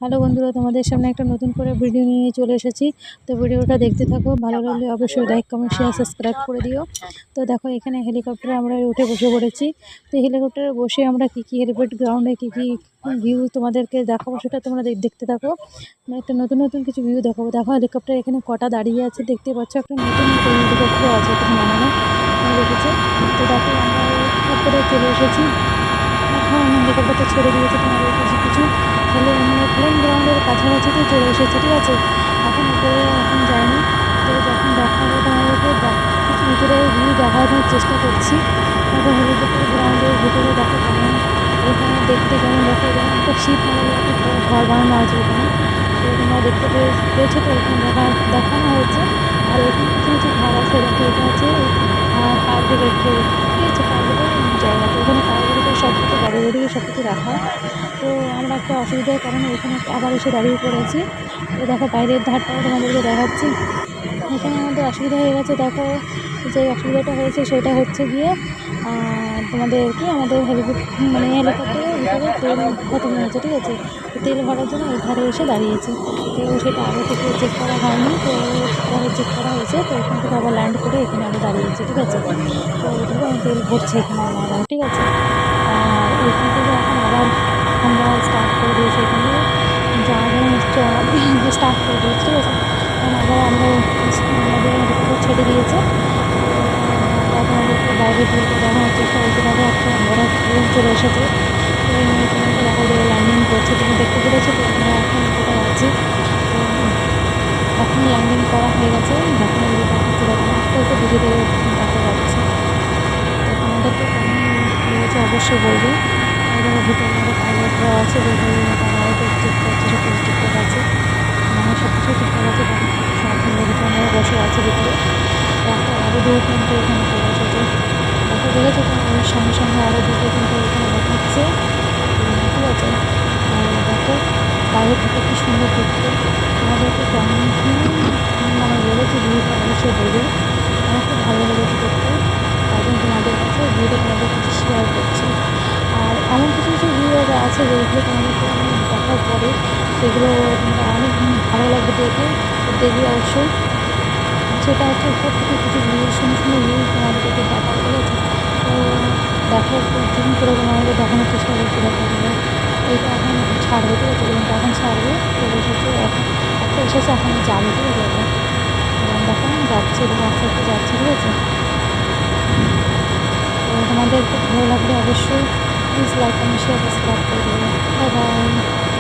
Hello বন্ধুরা, তোমাদের সামনে একটা নতুন করে ভিডিও নিয়ে চলে এসেছি। তো ভিডিওটা দেখতে থাকো, ভালো লাগলে অবশ্যই লাইক কমেন্ট শেয়ার সাবস্ক্রাইব করে দিও। তো দেখো, এখানে হেলিকপ্টারে আমরা উঠে বসে পড়েছি। তো হেলিকপ্টারে বসে আমরা কী হেলিপ্যাড গ্রাউন্ডে কী ভিউ তোমাদেরকে দেখাবো, সেটা তোমরা দেখতে থাকো। একটা নতুন নতুন কিছু ভিউ দেখাবো। দেখো হেলিকপ্টার এখানে কটা দাঁড়িয়ে আছে দেখতে পাচ্ছ, একটা নতুন হেলিকপ্টার আছে এখানে বানানো রেখেছে। তো দেখো, আমরা উপরে চলে এসেছি। এখন হেলিকপ্টারটা ছেড়ে দিয়েছে তোমাদের কাছে কিছু প্লেন গ্রাউন্ডের কাছাকাছিতে চলে এসেছে, ঠিক আছে। এখন উপরে এখন যাইনি। তো যখন দেখাবো তোমাদেরকে কিছু ভিতরে ভিউ দেখানোর চেষ্টা করছি। এখন হেলিকপ্টার গ্রাউন্ডের ভিতরে দেখো কেমন, এখানে দেখতে কেমন, দেখো এখানে একটা শিপ মডেলের একটা ঘর বানানো আছে এখানে। তো তোমরা দেখতে পেয়েছো তো, এখানে দেখানো হয়েছে। আর এখানে কিছু কিছু ঘর আছে, দেখো এটা হচ্ছে ফায়ার ব্রিগেডের, ঠিক আছে, ফায়ার ব্রিগেডের জায়গা। তো এখানে ফায়ার ব্রিগেডের সব কিছু গাড়ি সব কিছু রাখা। তো আমরা একটা অসুবিধার কারণে এখানে আবার এসে দাঁড়িয়ে পড়েছি। তো দেখো বাইরের ধারটাও তোমাদেরকে দেখাচ্ছি। এখানে আমাদের অসুবিধা হয়ে গেছে। দেখো, যে অসুবিধাটা হয়েছে সেটা হচ্ছে গিয়ে তোমাদের কি আমাদের হেলিকপ্টারের ভিতরে তেল খতম হয়েছে, ঠিক আছে। তো তেল ভরার জন্য এই ধারে এসে দাঁড়িয়েছে। তো সেটা আগে থেকে চেক করা হয়নি, তো পরে চেক করা হয়েছে। তো এখান থেকে আবার ল্যান্ড করে এখানে আবার দাঁড়িয়েছে, ঠিক আছে। তো দেখো তেল ভরছে এখানে আবার, ঠিক আছে। আর এখান থেকে এখন আবার আমরা স্টার্ট করে দিয়েছি, এখানে যাওয়া স্টার্ট করে দিয়েছি, ঠিক আছে। কারণ আবার আমরা আমাদের হেলিকপ্টার ছেড়ে দিয়েছে। তো আপনাদেরকে বাইরে দিয়ে দেখানোর চেষ্টা করতে পারবো। একটা বড় প্লেন চলে এসেছে। তো এই প্লেনটা দেখা যায় ল্যান্ডিং করছে, তুমি দেখতে পেরেছো। তো আমরা এখন কোথায় আছি, তো এখন ল্যান্ডিং করা হয়ে গেছে। দেখো যদি দেখাচ্ছে, দেখো আস্তে আস্তে ধীরে ধীরে দেখা যাচ্ছে। তো তোমাদেরকে কেমন লেগেছে অবশ্যই বলবে। এবার ভিতরে আমাদের পাইলটরা আছে, যেগুলো তারা হয়তো চেক করছে, সব কিছু ঠিকঠাক আছে, মানে সব কিছু ঠিকঠাক আছে। সব ভিতরে আমরা বসে আছি ভিতরে। দেখো আরও দুটো তিনটে এখানে চলে এসেছে। দেখো দেখেছো তোমার সঙ্গে সঙ্গে আরও দুটো তিনটে এখানে দেখাচ্ছে, ঠিক আছে। দেখো বাইরে থেকে কি সুন্দর দেখতে। তোমাদেরকে কেমন মানে লেগেছে ভিউটা অবশ্যই বলবে। আমার খুব ভালো লেগেছে দেখতে, তাই জন্য তোমাদের কাছে ভিডিওটা তোমাদের কাছে শেয়ার করছি। আর এমন কিছু কিছু ভিউ আছে যেগুলো তোমাদেরকে আমি দেখার পরে সেগুলো তোমরা অনেক ভালো লাগবে দেখে, দেখবে অবশ্যই। সেটা হচ্ছে উপর থেকে কিছু ভিউ, সুন্দর সুন্দর ভিউ তোমাদেরকে দেখাবো, ঠিক আছে। তো দেখো জুম করে তোমাদেরকে দেখানোর চেষ্টা করছি। দেখো এইটা এখন ছাড়বে, ঠিক আছে, কিন্তু এখন ছাড়বে। চলে এসেছে, এখন একটা এসেছে, এখন যাবে, ঠিক আছে। দেখো যাচ্ছে, দেখো আস্তে আস্তে যাচ্ছে, ঠিক আছে। তো তোমাদের খুব ভালো লাগলে অবশ্যই please like comment share subscribe করে দেবে। Bye bye.